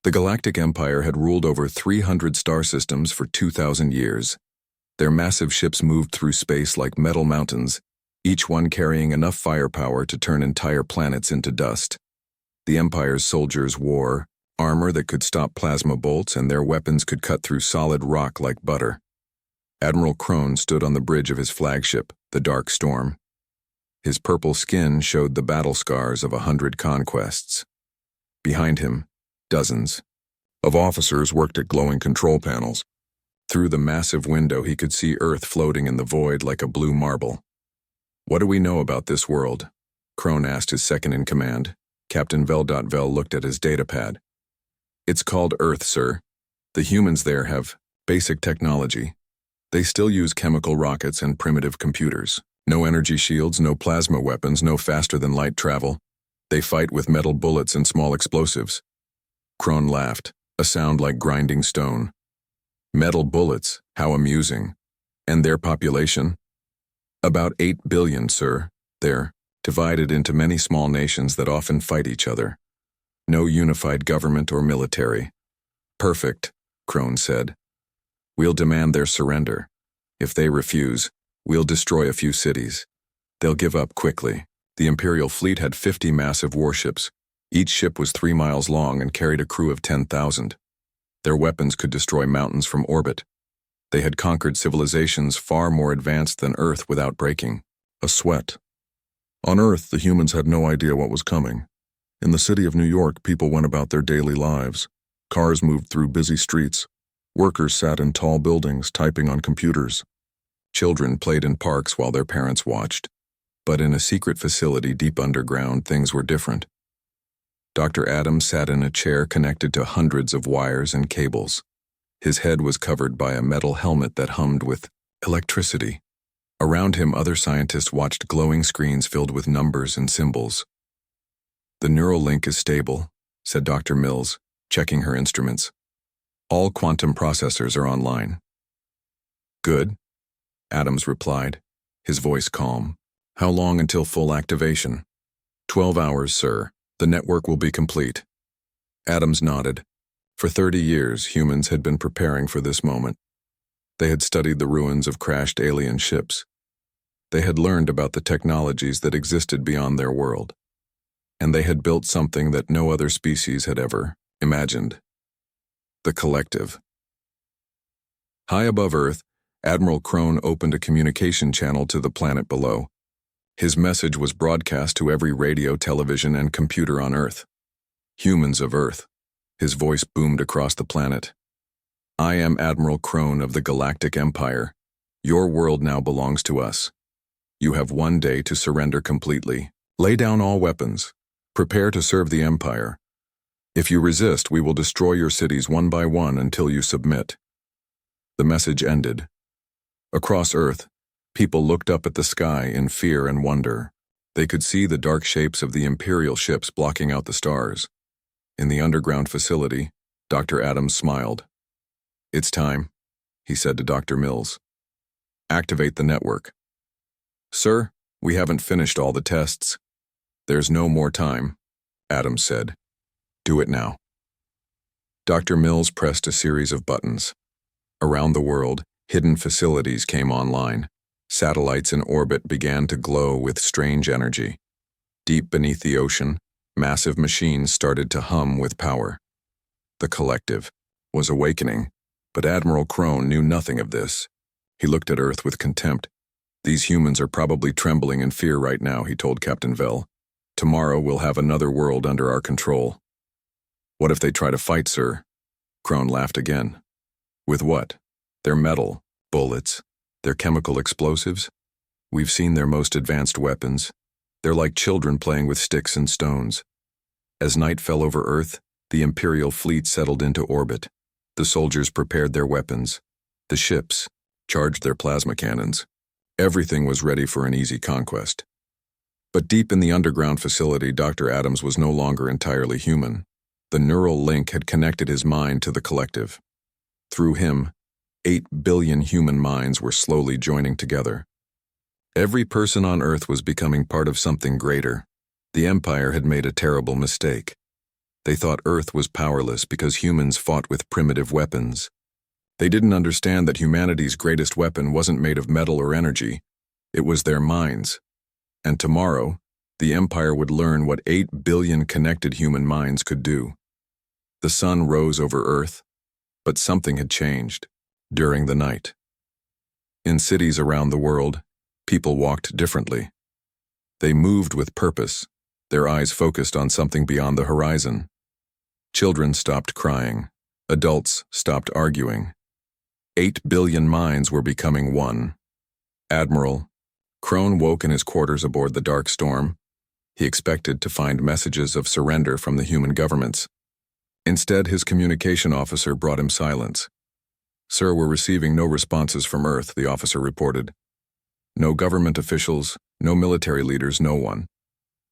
The Galactic Empire had ruled over 300 star systems for 2,000 years. Their massive ships moved through space like metal mountains, each one carrying enough firepower to turn entire planets into dust. The Empire's soldiers wore armor that could stop plasma bolts, and their weapons could cut through solid rock like butter. Admiral Crone stood on the bridge of his flagship, the Dark Storm. His purple skin showed the battle scars of 100 conquests. Behind him, dozens of officers worked at glowing control panels. Through the massive window, he could see Earth floating in the void like a blue marble. "What do we know about this world?" Crone asked his second-in-command. Captain Vel looked at his datapad. "It's called Earth, sir. The humans there have basic technology. They still use chemical rockets and primitive computers. No energy shields, no plasma weapons, no faster-than-light travel. They fight with metal bullets and small explosives." Crone laughed, a sound like grinding stone. "Metal bullets, how amusing. And their population?" "About 8 billion, sir. They're divided into many small nations that often fight each other. No unified government or military." "Perfect," Crone said. "We'll demand their surrender. If they refuse, we'll destroy a few cities. They'll give up quickly." The Imperial fleet had 50 massive warships. Each ship was 3 miles long and carried a crew of 10,000. Their weapons could destroy mountains from orbit. They had conquered civilizations far more advanced than Earth without breaking. A sweat. On Earth, the humans had no idea what was coming. In the city of New York, people went about their daily lives. Cars moved through busy streets. Workers sat in tall buildings, typing on computers. Children played in parks while their parents watched. But in a secret facility deep underground, things were different. Dr. Adams sat in a chair connected to hundreds of wires and cables. His head was covered by a metal helmet that hummed with electricity. Around him, other scientists watched glowing screens filled with numbers and symbols. "The neural link is stable," said Dr. Mills, checking her instruments. "All quantum processors are online." "Good," Adams replied, his voice calm. "How long until full activation?" 12 hours, sir. The network will be complete." Adams nodded. For 30 years, humans had been preparing for this moment. They had studied the ruins of crashed alien ships. They had learned about the technologies that existed beyond their world. And they had built something that no other species had ever imagined. The collective. High above Earth, Admiral Crone opened a communication channel to the planet below. His message was broadcast to every radio, television, and computer on Earth. "Humans of Earth." His voice boomed across the planet. "I am Admiral Crone of the Galactic Empire. Your world now belongs to us. You have 1 day to surrender completely. Lay down all weapons. Prepare to serve the Empire. If you resist, we will destroy your cities one by one until you submit." The message ended. Across Earth, people looked up at the sky in fear and wonder. They could see the dark shapes of the Imperial ships blocking out the stars. In the underground facility, Dr. Adams smiled. "It's time," he said to Dr. Mills. "Activate the network." "Sir, we haven't finished all the tests." "There's no more time," Adams said. "Do it now." Dr. Mills pressed a series of buttons. Around the world, hidden facilities came online. Satellites in orbit began to glow with strange energy. Deep beneath the ocean, massive machines started to hum with power. The collective was awakening, but Admiral Crone knew nothing of this. He looked at Earth with contempt. "These humans are probably trembling in fear right now," he told Captain Vel. "Tomorrow we'll have another world under our control." "What if they try to fight, sir?" Crone laughed again. "With what? Their metal, bullets, their chemical explosives? We've seen their most advanced weapons. They're like children playing with sticks and stones." As night fell over Earth, the Imperial fleet settled into orbit. The soldiers prepared their weapons. The ships charged their plasma cannons. Everything was ready for an easy conquest. But deep in the underground facility, Dr. Adams was no longer entirely human. The neural link had connected his mind to the collective. Through him, 8 billion human minds were slowly joining together. Every person on Earth was becoming part of something greater. The Empire had made a terrible mistake. They thought Earth was powerless because humans fought with primitive weapons. They didn't understand that humanity's greatest weapon wasn't made of metal or energy. It was their minds. And tomorrow, the Empire would learn what 8 billion connected human minds could do. The sun rose over Earth, but something had changed during the night. In cities around the world, people walked differently. They moved with purpose, their eyes focused on something beyond the horizon. Children stopped crying. Adults stopped arguing. 8 billion minds were becoming one. Admiral Crone woke in his quarters aboard the Dark Storm. He expected to find messages of surrender from the human governments. Instead, his communication officer brought him silence. "Sir, we're receiving no responses from Earth," the officer reported. "No government officials, no military leaders, no one."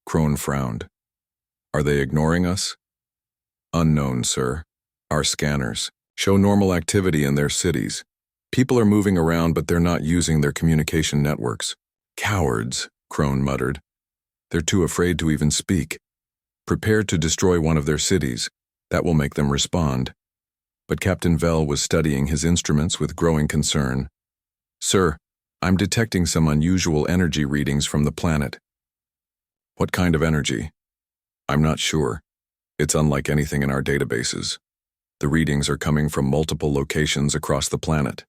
Crone frowned. "Are they ignoring us?" "Unknown, sir. Our scanners show normal activity in their cities. People are moving around, but they're not using their communication networks." "Cowards," Crone muttered. "They're too afraid to even speak. Prepare to destroy one of their cities. That will make them respond." But Captain Vell was studying his instruments with growing concern. "Sir, I'm detecting some unusual energy readings from the planet." "What kind of energy?" "I'm not sure. It's unlike anything in our databases. The readings are coming from multiple locations across the planet."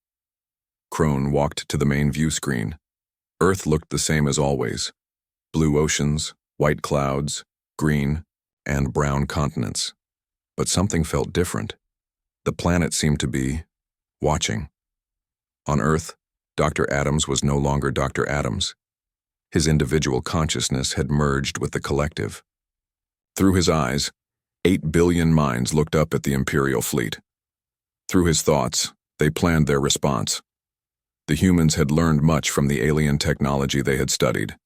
Crone walked to the main view screen. Earth looked the same as always. Blue oceans, white clouds, green, and brown continents. But something felt different. The planet seemed to be watching. On Earth, Dr. Adams was no longer Dr. Adams. His individual consciousness had merged with the collective. Through his eyes, 8 billion minds looked up at the Imperial fleet. Through his thoughts, they planned their response. The humans had learned much from the alien technology they had studied.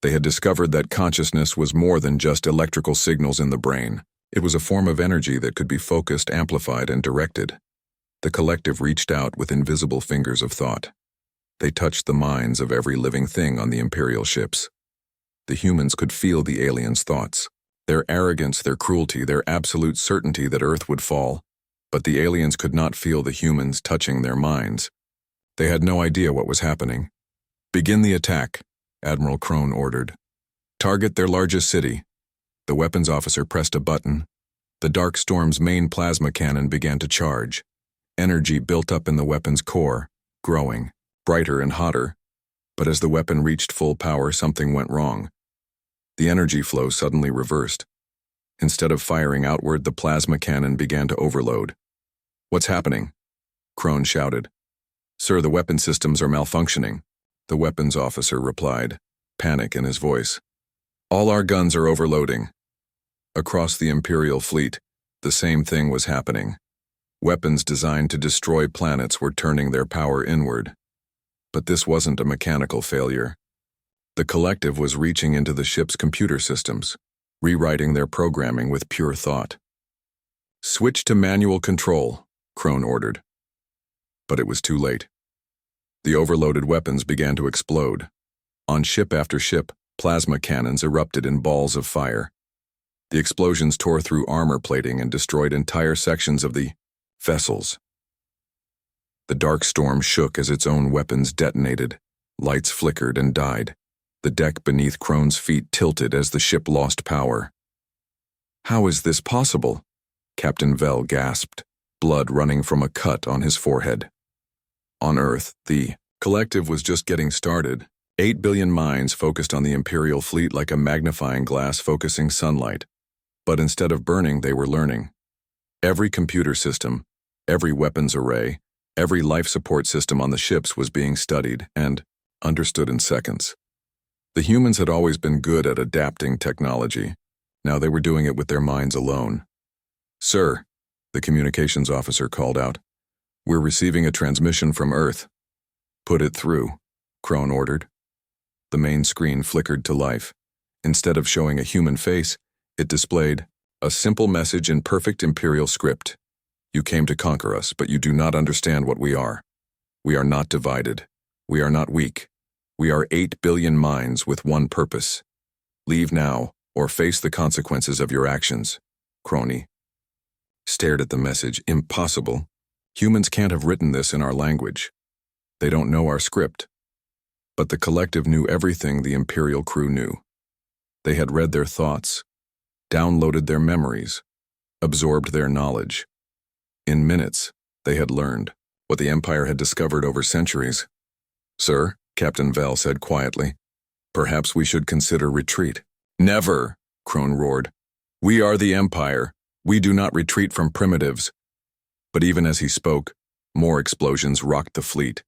They had discovered that consciousness was more than just electrical signals in the brain. It was a form of energy that could be focused, amplified, and directed. The collective reached out with invisible fingers of thought. They touched the minds of every living thing on the Imperial ships. The humans could feel the aliens' thoughts. Their arrogance, their cruelty, their absolute certainty that Earth would fall. But the aliens could not feel the humans touching their minds. They had no idea what was happening. "Begin the attack," Admiral Crone ordered. "Target their largest city." The weapons officer pressed a button. The Dark Storm's main plasma cannon began to charge. Energy built up in the weapon's core, growing, brighter and hotter. But as the weapon reached full power, something went wrong. The energy flow suddenly reversed. Instead of firing outward, the plasma cannon began to overload. "What's happening?" Crone shouted. "Sir, the weapon systems are malfunctioning," the weapons officer replied, panic in his voice. "All our guns are overloading." Across the Imperial fleet, the same thing was happening. Weapons designed to destroy planets were turning their power inward. But this wasn't a mechanical failure. The collective was reaching into the ship's computer systems, rewriting their programming with pure thought. "Switch to manual control," Crone ordered. But it was too late. The overloaded weapons began to explode. On ship after ship, plasma cannons erupted in balls of fire. The explosions tore through armor plating and destroyed entire sections of the vessels. The Dark Storm shook as its own weapons detonated. Lights flickered and died. The deck beneath Crone's feet tilted as the ship lost power. "How is this possible?" Captain Vell gasped, blood running from a cut on his forehead. On Earth, the collective was just getting started. 8 billion minds focused on the Imperial fleet like a magnifying glass focusing sunlight. But instead of burning, they were learning. Every computer system, every weapons array, every life support system on the ships was being studied and understood in seconds. The humans had always been good at adapting technology. Now they were doing it with their minds alone. "Sir," the communications officer called out, "we're receiving a transmission from Earth." "Put it through," Crone ordered. The main screen flickered to life. Instead of showing a human face, it displayed a simple message in perfect Imperial script. "You came to conquer us, but you do not understand what we are. We are not divided. We are not weak. We are 8 billion minds with one purpose. Leave now, or face the consequences of your actions." Crony stared at the message. Impossible. Humans can't have written this in our language. They don't know our script. But the collective knew everything the Imperial crew knew. They had read their thoughts, downloaded their memories, absorbed their knowledge. In minutes, they had learned what the Empire had discovered over centuries. "Sir," Captain Vel said quietly, "perhaps we should consider retreat." "Never," Crone roared. "We are the Empire. We do not retreat from primitives." But even as he spoke, more explosions rocked the fleet.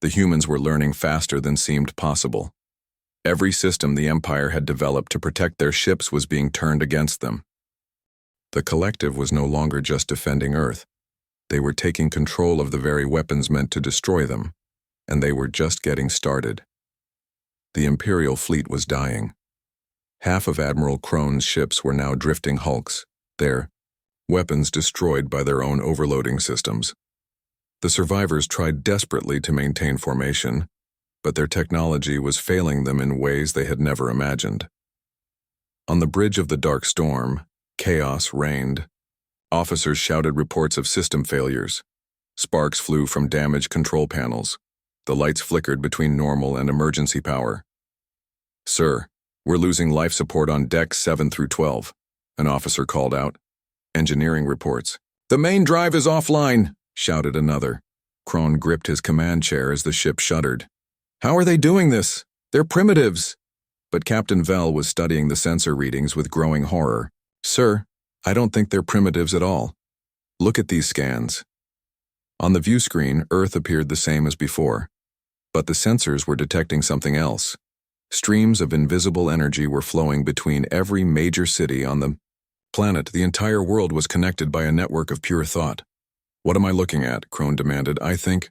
The humans were learning faster than seemed possible. Every system the Empire had developed to protect their ships was being turned against them. The collective was no longer just defending Earth. They were taking control of the very weapons meant to destroy them, and they were just getting started. The Imperial fleet was dying. Half of Admiral Crone's ships were now drifting hulks, their weapons destroyed by their own overloading systems. The survivors tried desperately to maintain formation, but their technology was failing them in ways they had never imagined. On the bridge of the Dark Storm, chaos reigned. Officers shouted reports of system failures. Sparks flew from damaged control panels. The lights flickered between normal and emergency power. "Sir, we're losing life support on decks 7 through 12, an officer called out. "Engineering reports." "The main drive is offline," shouted another. Crone gripped his command chair as the ship shuddered. "How are they doing this? They're primitives." But Captain Vel was studying the sensor readings with growing horror. "Sir, I don't think they're primitives at all. Look at these scans." On the view screen, Earth appeared the same as before, but the sensors were detecting something else. Streams of invisible energy were flowing between every major city on the planet. The entire world was connected by a network of pure thought. "What am I looking at?" Crone demanded. I think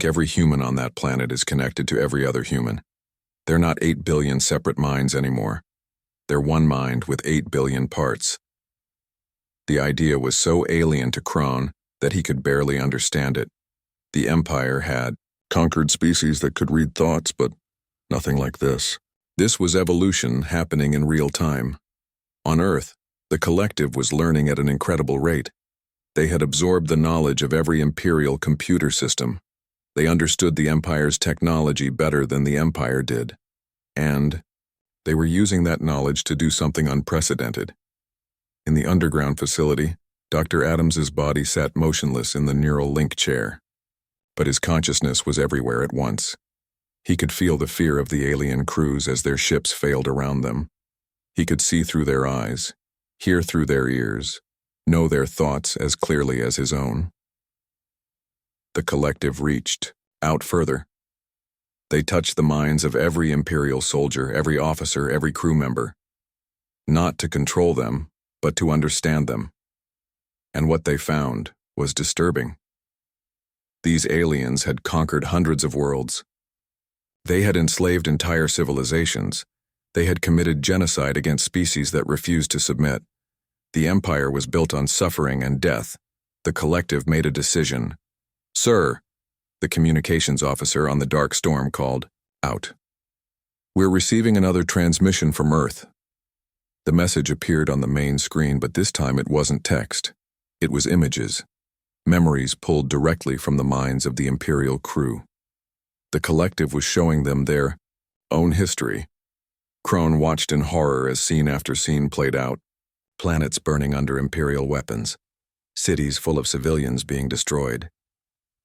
every human on that planet is connected to every other human. They're not 8 billion separate minds anymore. They're one mind with 8 billion parts." The idea was so alien to Crone that he could barely understand it. The Empire had conquered species that could read thoughts, but nothing like this. This was evolution happening in real time. On Earth, the collective was learning at an incredible rate. They had absorbed the knowledge of every Imperial computer system. They understood the Empire's technology better than the Empire did. And they were using that knowledge to do something unprecedented. In the underground facility, Dr. Adams's body sat motionless in the neural link chair. But his consciousness was everywhere at once. He could feel the fear of the alien crews as their ships failed around them. He could see through their eyes, hear through their ears, know their thoughts as clearly as his own. The collective reached out further. They touched the minds of every Imperial soldier, every officer, every crew member. Not to control them, but to understand them. And what they found was disturbing. These aliens had conquered hundreds of worlds. They had enslaved entire civilizations. They had committed genocide against species that refused to submit. The Empire was built on suffering and death. The collective made a decision. "Sir," the communications officer on the Dark Storm called out. "We're receiving another transmission from Earth." The message appeared on the main screen, but this time it wasn't text. It was images. Memories pulled directly from the minds of the Imperial crew. The collective was showing them their own history. Crone watched in horror as scene after scene played out. Planets burning under Imperial weapons. Cities full of civilians being destroyed.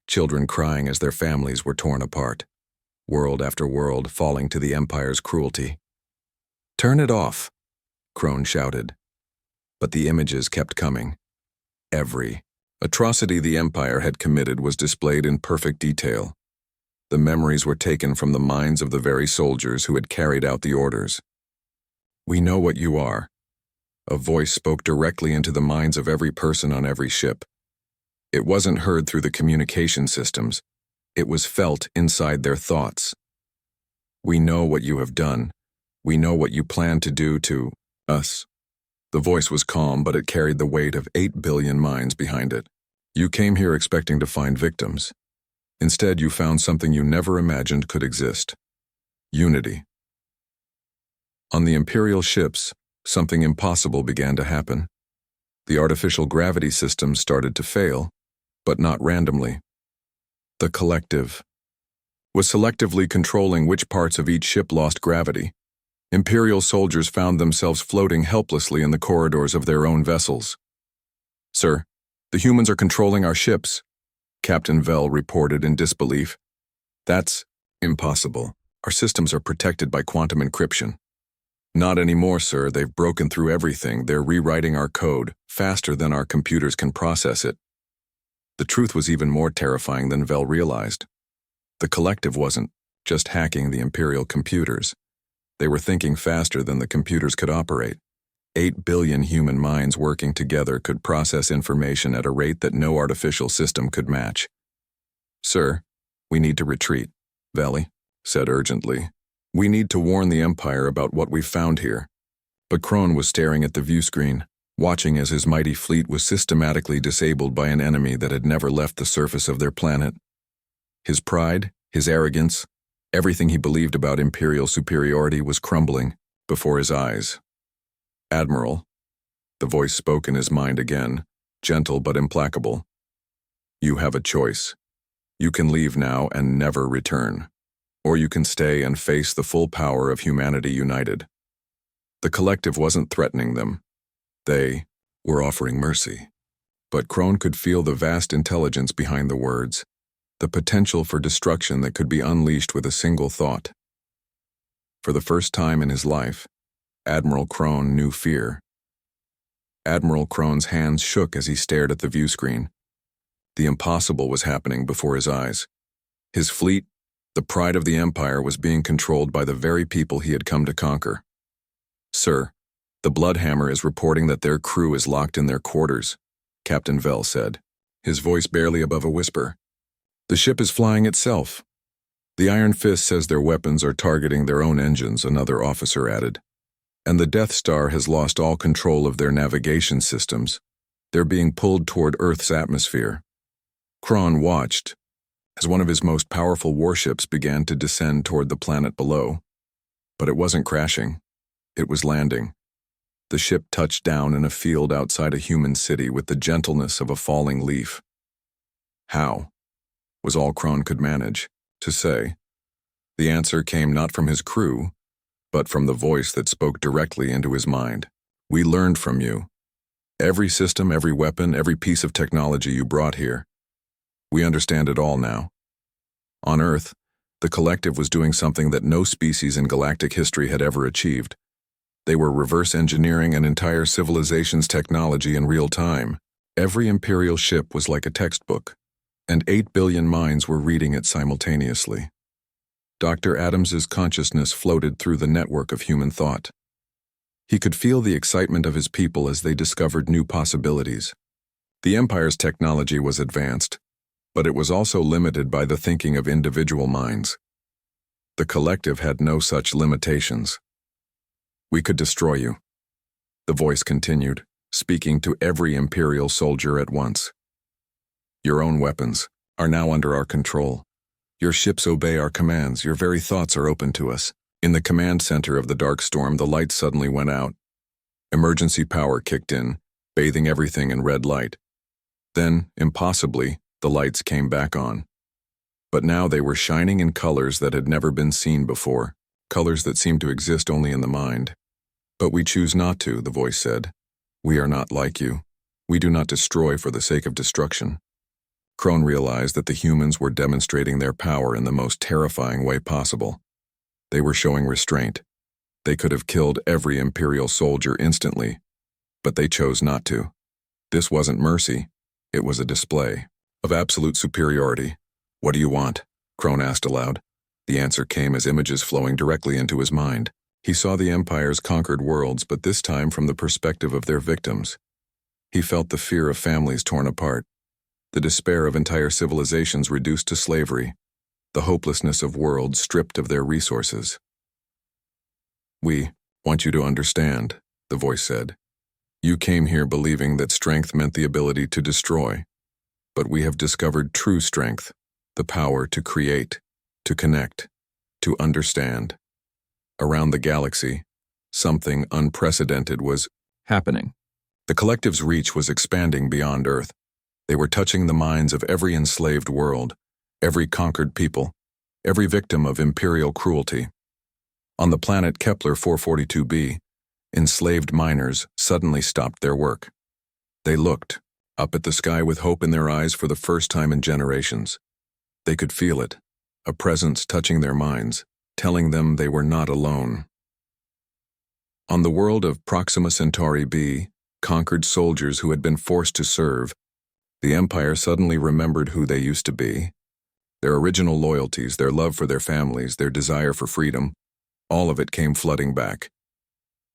Children crying as their families were torn apart. World after world falling to the Empire's cruelty. "Turn it off," Crone shouted. But the images kept coming. Every atrocity the Empire had committed was displayed in perfect detail. The memories were taken from the minds of the very soldiers who had carried out the orders. "We know what you are." A voice spoke directly into the minds of every person on every ship. It wasn't heard through the communication systems. It was felt inside their thoughts. "We know what you have done. We know what you plan to do to us." The voice was calm, but it carried the weight of 8 billion minds behind it. "You came here expecting to find victims. Instead, you found something you never imagined could exist. Unity." On the Imperial ships, something impossible began to happen. The artificial gravity system started to fail, but not randomly. The collective was selectively controlling which parts of each ship lost gravity. Imperial soldiers found themselves floating helplessly in the corridors of their own vessels. "Sir, the humans are controlling our ships," Captain Vell reported in disbelief. "That's impossible. Our systems are protected by quantum encryption." "Not anymore, sir. They've broken through everything. They're rewriting our code faster than our computers can process it." The truth was even more terrifying than Vell realized. The collective wasn't just hacking the Imperial computers. They were thinking faster than the computers could operate. 8 billion human minds working together could process information at a rate that no artificial system could match. "Sir, we need to retreat," Valley said urgently. "We need to warn the Empire about what we've found here." But Krone was staring at the view screen, watching as his mighty fleet was systematically disabled by an enemy that had never left the surface of their planet. His pride, his arrogance, everything he believed about Imperial superiority was crumbling before his eyes. "Admiral," the voice spoke in his mind again, gentle but implacable. "You have a choice. You can leave now and never return, or you can stay and face the full power of humanity united." The collective wasn't threatening them. They were offering mercy. But Krone could feel the vast intelligence behind the words, the potential for destruction that could be unleashed with a single thought. For the first time in his life, Admiral Krone knew fear. Admiral Krone's hands shook as he stared at the view screen. The impossible was happening before his eyes. His fleet, the pride of the Empire, was being controlled by the very people he had come to conquer. "Sir, the Bloodhammer is reporting that their crew is locked in their quarters," Captain Vell said, his voice barely above a whisper. "The ship is flying itself. The Iron Fist says their weapons are targeting their own engines," another officer added. "And the Death Star has lost all control of their navigation systems. They're being pulled toward Earth's atmosphere." Krone watched as one of his most powerful warships began to descend toward the planet below. But it wasn't crashing. It was landing. The ship touched down in a field outside a human city with the gentleness of a falling leaf. "How?" was all Krone could manage to say. The answer came not from his crew, but from the voice that spoke directly into his mind. "We learned from you. Every system, every weapon, every piece of technology you brought here. We understand it all now." On Earth, the collective was doing something that no species in galactic history had ever achieved. They were reverse engineering an entire civilization's technology in real time. Every Imperial ship was like a textbook, and 8 billion minds were reading it simultaneously. Dr. Adams's consciousness floated through the network of human thought. He could feel the excitement of his people as they discovered new possibilities. The Empire's technology was advanced, but it was also limited by the thinking of individual minds. The collective had no such limitations. "We could destroy you," the voice continued, speaking to every Imperial soldier at once. "Your own weapons are now under our control. Your ships obey our commands. Your very thoughts are open to us." In the command center of the Dark Storm, the lights suddenly went out. Emergency power kicked in, bathing everything in red light. Then, impossibly, the lights came back on. But now they were shining in colors that had never been seen before, colors that seemed to exist only in the mind. "But we choose not to," the voice said. "We are not like you. We do not destroy for the sake of destruction." Krone realized that the humans were demonstrating their power in the most terrifying way possible. They were showing restraint. They could have killed every Imperial soldier instantly, but they chose not to. This wasn't mercy. It was a display of absolute superiority. "What do you want?" Krone asked aloud. The answer came as images flowing directly into his mind. He saw the Empire's conquered worlds, but this time from the perspective of their victims. He felt the fear of families torn apart, the despair of entire civilizations reduced to slavery, the hopelessness of worlds stripped of their resources. "We want you to understand," the voice said. "You came here believing that strength meant the ability to destroy, but we have discovered true strength, the power to create, to connect, to understand." Around the galaxy, something unprecedented was happening. The collective's reach was expanding beyond Earth. They were touching the minds of every enslaved world, every conquered people, every victim of imperial cruelty. On the planet Kepler 442b, enslaved miners suddenly stopped their work. They looked up at the sky with hope in their eyes for the first time in generations. They could feel it, a presence touching their minds, telling them they were not alone. On the world of Proxima Centauri b, conquered soldiers who had been forced to serve, the Empire suddenly remembered who they used to be. Their original loyalties, their love for their families, their desire for freedom, all of it came flooding back.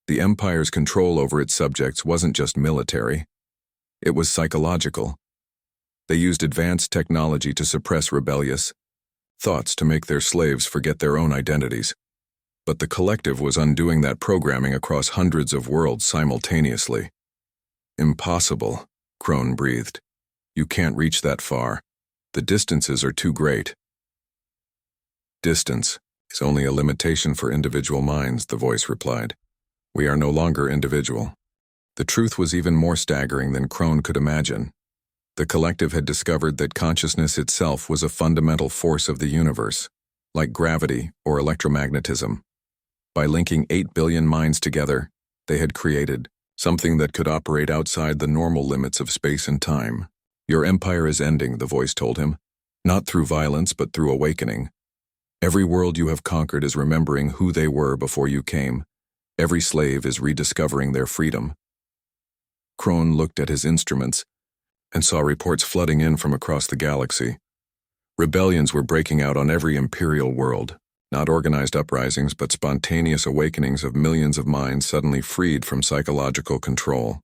The Empire's control over its subjects wasn't just military. It was psychological. They used advanced technology to suppress rebellious thoughts to make their slaves forget their own identities. But the collective was undoing that programming across hundreds of worlds simultaneously. Impossible, Crone breathed. You can't reach that far. The distances are too great. Distance is only a limitation for individual minds, the voice replied. We are no longer individual. The truth was even more staggering than Crone could imagine. The collective had discovered that consciousness itself was a fundamental force of the universe, like gravity or electromagnetism. By linking 8 billion minds together, they had created something that could operate outside the normal limits of space and time. Your empire is ending, the voice told him, not through violence but through awakening. Every world you have conquered is remembering who they were before you came. Every slave is rediscovering their freedom. Crone looked at his instruments and saw reports flooding in from across the galaxy. Rebellions were breaking out on every imperial world, not organized uprisings but spontaneous awakenings of millions of minds suddenly freed from psychological control.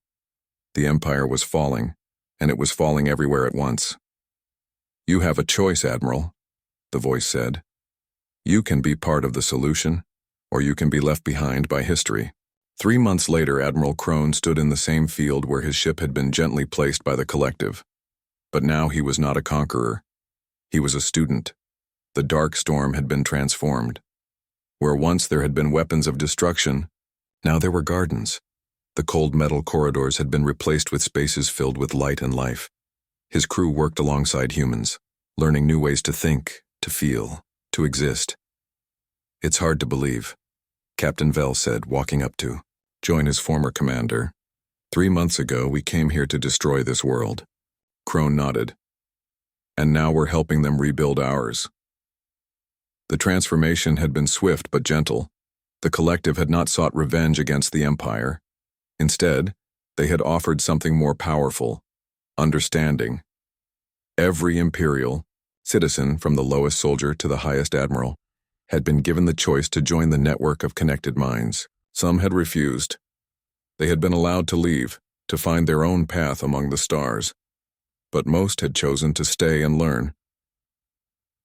The empire was falling, and it was falling everywhere at once. You have a choice, Admiral, the voice said. You can be part of the solution, or you can be left behind by history. 3 months later, Admiral Crone stood in the same field where his ship had been gently placed by the collective. But now he was not a conqueror. He was a student. The dark storm had been transformed. Where once there had been weapons of destruction, now there were gardens. The cold metal corridors had been replaced with spaces filled with light and life. His crew worked alongside humans, learning new ways to think, to feel, to exist. It's hard to believe, Captain Vell said, walking up to join his former commander. 3 months ago, we came here to destroy this world. Crone nodded. And now we're helping them rebuild ours. The transformation had been swift but gentle. The collective had not sought revenge against the Empire. Instead, they had offered something more powerful, understanding. Every imperial citizen, from the lowest soldier to the highest admiral, had been given the choice to join the network of connected minds. Some had refused. They had been allowed to leave, to find their own path among the stars. But most had chosen to stay and learn.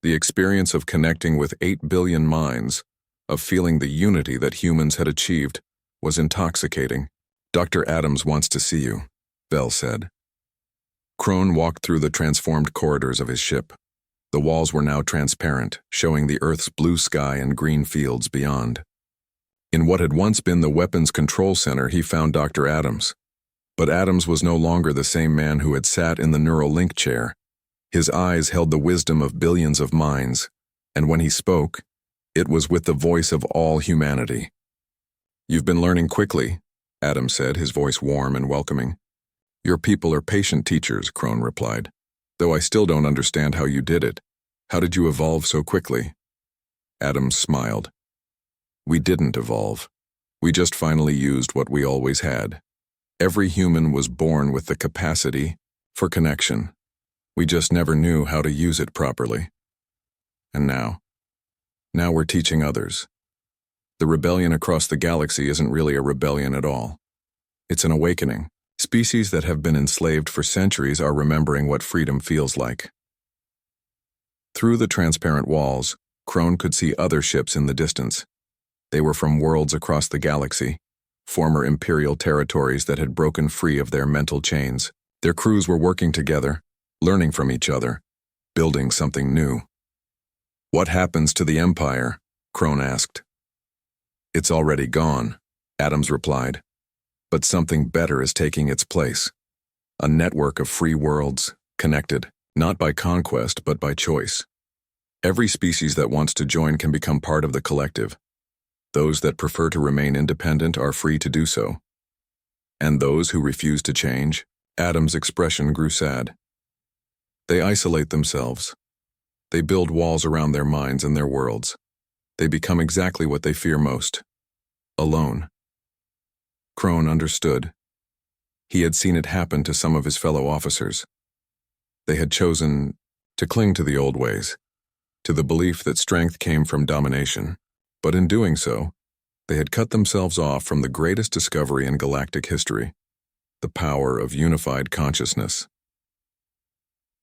The experience of connecting with 8 billion minds, of feeling the unity that humans had achieved, was intoxicating. Dr. Adams wants to see you, Vell said. Crone walked through the transformed corridors of his ship. The walls were now transparent, showing the Earth's blue sky and green fields beyond. In what had once been the weapons control center, he found Dr. Adams. But Adams was no longer the same man who had sat in the neural link chair. His eyes held the wisdom of billions of minds, and when he spoke, it was with the voice of all humanity. You've been learning quickly, Adams said, his voice warm and welcoming. Your people are patient teachers, Crone replied. Though I still don't understand how you did it. How did you evolve so quickly? Adams smiled. We didn't evolve. We just finally used what we always had. Every human was born with the capacity for connection. We just never knew how to use it properly. And now we're teaching others. The rebellion across the galaxy isn't really a rebellion at all. It's an awakening. Species that have been enslaved for centuries are remembering what freedom feels like. Through the transparent walls, Crone could see other ships in the distance. They were from worlds across the galaxy, former imperial territories that had broken free of their mental chains. Their crews were working together, learning from each other, building something new. What happens to the Empire? Crone asked. It's already gone, Adams replied. But something better is taking its place. A network of free worlds, connected, not by conquest but by choice. Every species that wants to join can become part of the collective. Those that prefer to remain independent are free to do so. And those who refuse to change, Adam's expression grew sad. They isolate themselves. They build walls around their minds and their worlds. They become exactly what they fear most: alone. Crone understood. He had seen it happen to some of his fellow officers. They had chosen to cling to the old ways, to the belief that strength came from domination. But in doing so, they had cut themselves off from the greatest discovery in galactic history: the power of unified consciousness.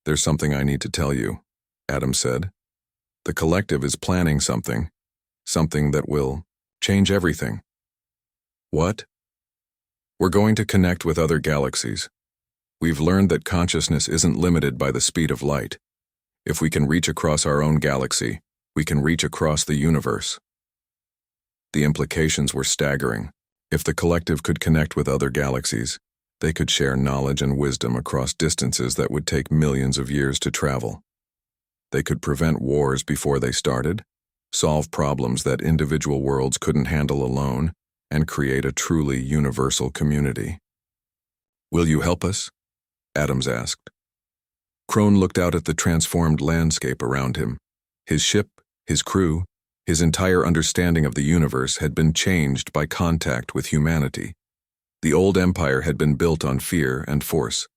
"There's something I need to tell you," Adam said. "The collective is planning something that will change everything." "What?" "We're going to connect with other galaxies. We've learned that consciousness isn't limited by the speed of light. If we can reach across our own galaxy, we can reach across the universe." The implications were staggering. If the collective could connect with other galaxies, they could share knowledge and wisdom across distances that would take millions of years to travel. They could prevent wars before they started, solve problems that individual worlds couldn't handle alone, and create a truly universal community. "Will you help us?" Adams asked. Crone looked out at the transformed landscape around him. His ship, his crew, his entire understanding of the universe had been changed by contact with humanity. The old empire had been built on fear and force.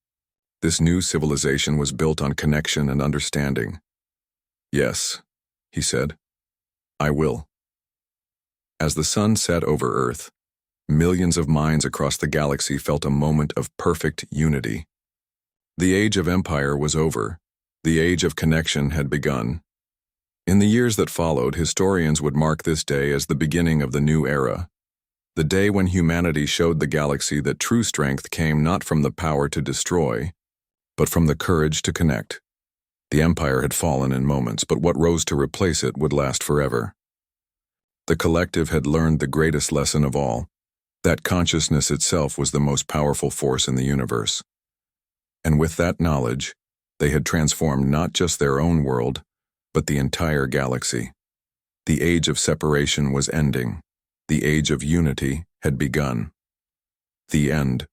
This new civilization was built on connection and understanding. "Yes," he said, "I will." As the sun set over Earth, millions of minds across the galaxy felt a moment of perfect unity. The age of empire was over. The age of connection had begun. In the years that followed, historians would mark this day as the beginning of the new era. The day when humanity showed the galaxy that true strength came not from the power to destroy, but from the courage to connect. The empire had fallen in moments, but what rose to replace it would last forever. The collective had learned the greatest lesson of all, that consciousness itself was the most powerful force in the universe. And with that knowledge, they had transformed not just their own world, but the entire galaxy. The age of separation was ending. The age of unity had begun. The end.